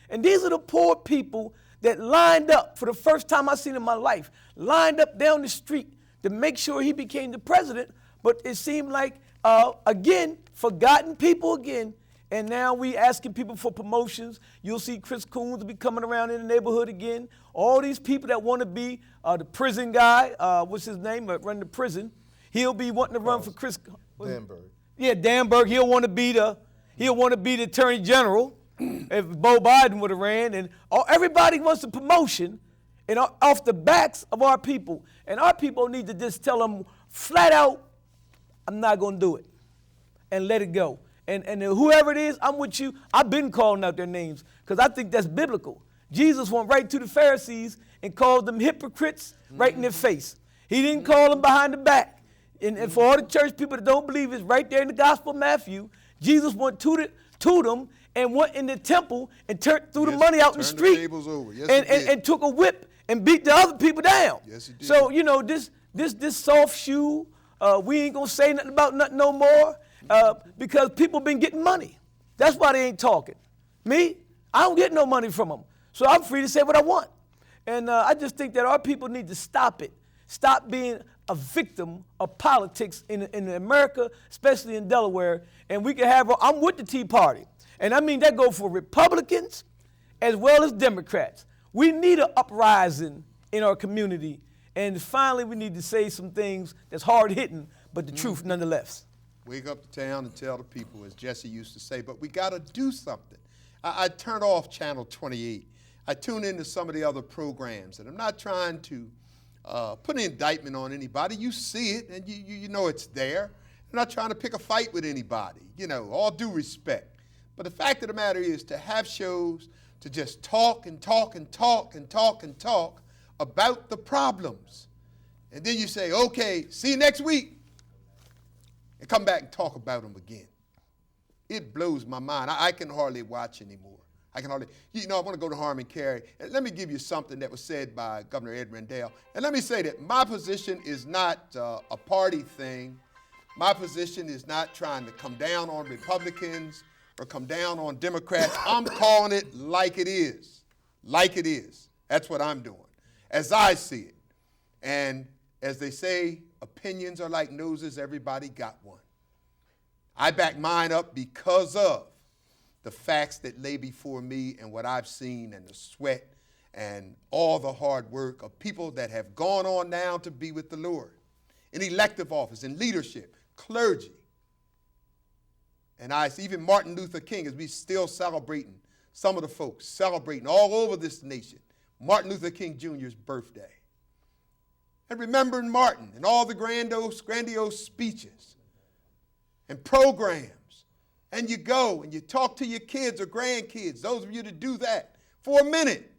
And these are the poor people that lined up for the first time I've seen in my life, lined up down the street to make sure he became the president. But it seemed like, again, forgotten people again. And now we asking people for promotions. You'll see Chris Coons will be coming around in the neighborhood again. All these people that want to be the prison guy, what's his name, run the prison. He'll be wanting to run for Chris. Danberg. Yeah, Danberg. He'll want to be the Attorney General if Bo Biden would have ran. And everybody wants a promotion, and off the backs of our people. And our people need to just tell them flat out, I'm not going to do it, and let it go. And whoever it is, I'm with you. I've been calling out their names because I think that's biblical. Jesus went right to the Pharisees and called them hypocrites right in their face. He didn't call them behind the back. And for all the church people that don't believe, it's right there in the Gospel of Matthew. Jesus went to them and went in the temple and threw the money out in the street. The tables over. Yes, and took a whip and beat the other people down. Yes, he did. So, this soft shoe, we ain't going to say nothing about nothing no more. Because people been getting money. That's why they ain't talking. Me, I don't get no money from them. So I'm free to say what I want. And I just think that our people need to stop it. Stop being a victim of politics in America, especially in Delaware. And we can I'm with the Tea Party. And I mean that go for Republicans as well as Democrats. We need an uprising in our community. And finally, we need to say some things that's hard-hitting, but the truth nonetheless. Wake up the town and tell the people, as Jesse used to say, but we got to do something. I turn off Channel 28. I tune into some of the other programs, and I'm not trying to put an indictment on anybody. You see it, and you know it's there. I'm not trying to pick a fight with anybody, all due respect. But the fact of the matter is to have shows to just talk and talk and talk and talk and talk about the problems. And then you say, okay, see you next week. And come back and talk about them again. It blows my mind. I can hardly watch anymore. I want to go to Harmon Carey. And let me give you something that was said by Governor Ed Rendell. And let me say that my position is not a party thing. My position is not trying to come down on Republicans or come down on Democrats. I'm calling it like it is. Like it is. That's what I'm doing, as I see it. And as they say, opinions are like noses, everybody got one. I back mine up because of the facts that lay before me and what I've seen and the sweat and all the hard work of people that have gone on now to be with the Lord in elective office, in leadership, clergy. And even Martin Luther King, as we still celebrating, some of the folks celebrating all over this nation, Martin Luther King Jr.'s birthday. And remembering Martin and all the grandiose speeches and programs. And you go and you talk to your kids or grandkids, those of you that do that, for a minute.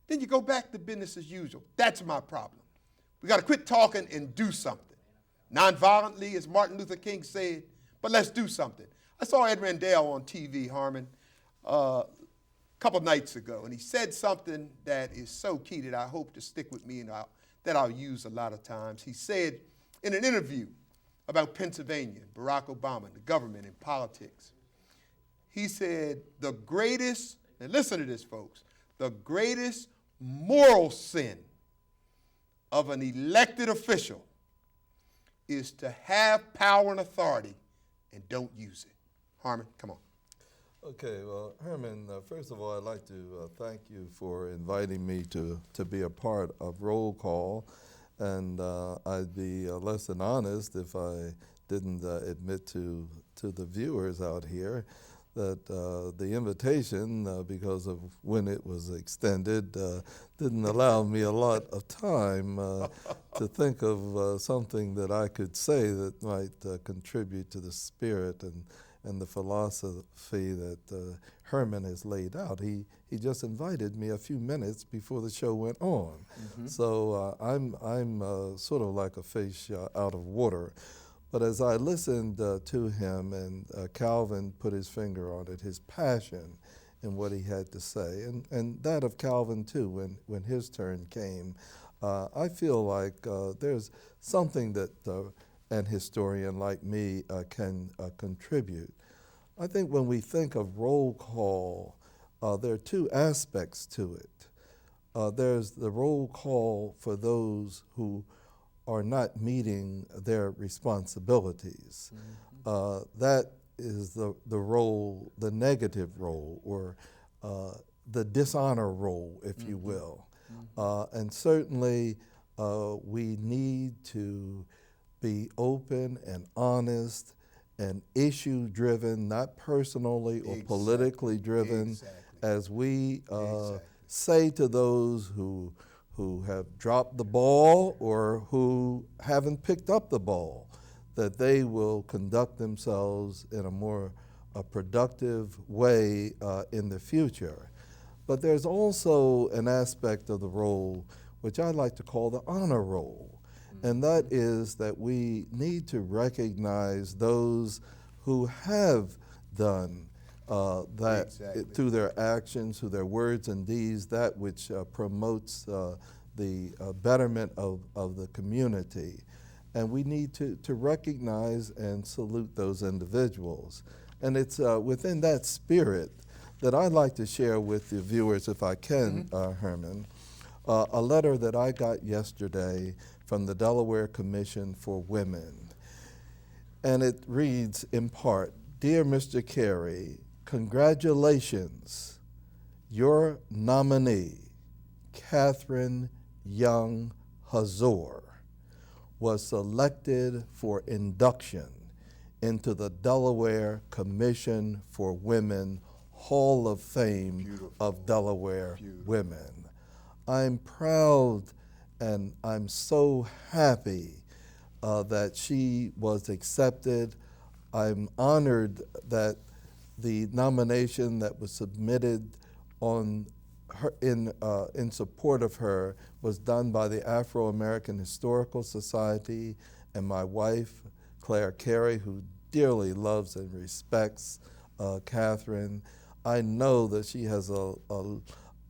Then you go back to business as usual. That's my problem. We got to quit talking and do something. Nonviolently, as Martin Luther King said, but let's do something. I saw Ed Rendell on TV, Harmon, a couple nights ago, and he said something that is so key that I hope to stick with me and that I'll use a lot of times. He said in an interview about Pennsylvania, Barack Obama, the government and politics, he said the greatest, and listen to this, folks, the greatest moral sin of an elected official is to have power and authority and don't use it. Harmon, come on. Okay, well, Herman, first of all, I'd like to thank you for inviting me to be a part of Roll Call, and I'd be less than honest if I didn't admit to the viewers out here that the invitation, because of when it was extended, didn't allow me a lot of time to think of something that I could say that might contribute to the spirit and the philosophy that Herman has laid out. He just invited me a few minutes before the show went on. Mm-hmm. So I'm sort of like a fish out of water. But as I listened to him, and Calvin put his finger on it, his passion in what he had to say, and that of Calvin too, when his turn came, I feel like there's something that an historian like me can contribute. I think when we think of roll call, there are two aspects to it. There's the roll call for those who are not meeting their responsibilities. That is the role, the negative role, or the dishonor role, if you will. And certainly we need to be open and honest and issue-driven, not personally or politically driven, as we say to those who have dropped the ball or who haven't picked up the ball, that they will conduct themselves in a more productive way in the future. But there's also an aspect of the role which I like to call the honor role, and that is that we need to recognize those who have done that through their actions, through their words and deeds, that which promotes the betterment of the community. And we need to recognize and salute those individuals. And it's within that spirit that I'd like to share with the viewers, if I can, Herman, a letter that I got yesterday from the Delaware Commission for Women. And it reads in part, "Dear Mr. Carey, congratulations. Your nominee, Catherine Young Hazor, was selected for induction into the Delaware Commission for Women Hall of Fame of Delaware Women. I'm proud and I'm so happy that she was accepted. I'm honored that the nomination that was submitted on her in support of her was done by the Afro-American Historical Society and my wife, Claire Carey, who dearly loves and respects Catherine. I know that she has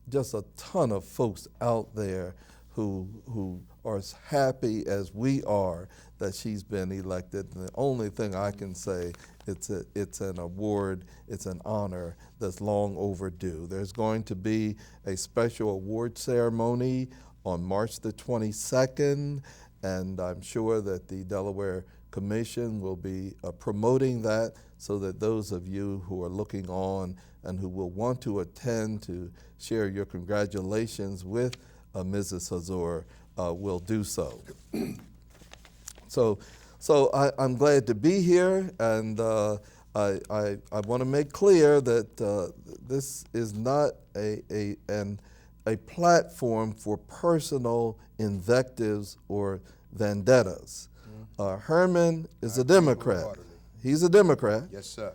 just a ton of folks out there who are as happy as we are that she's been elected. And the only thing I can say, it's an award, it's an honor that's long overdue. There's going to be a special award ceremony on March the 22nd, and I'm sure that the Delaware Commission will be promoting that so that those of you who are looking on and who will want to attend to share your congratulations with Mrs. Hazor will do so. So I'm glad to be here, and I want to make clear that this is not a platform for personal invectives or vendettas. Herman is a Democrat. He's a Democrat. Yes, sir.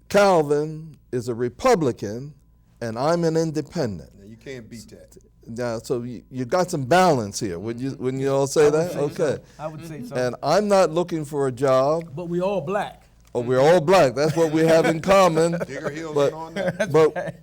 Calvin is a Republican, and I'm an independent. Now, you can't beat that. Now, so you got some balance here. Wouldn't you all say that? Okay. I would say so. And I'm not looking for a job. But we all black. Oh, we're all black. That's what we have in common. Digger Hill's on that. But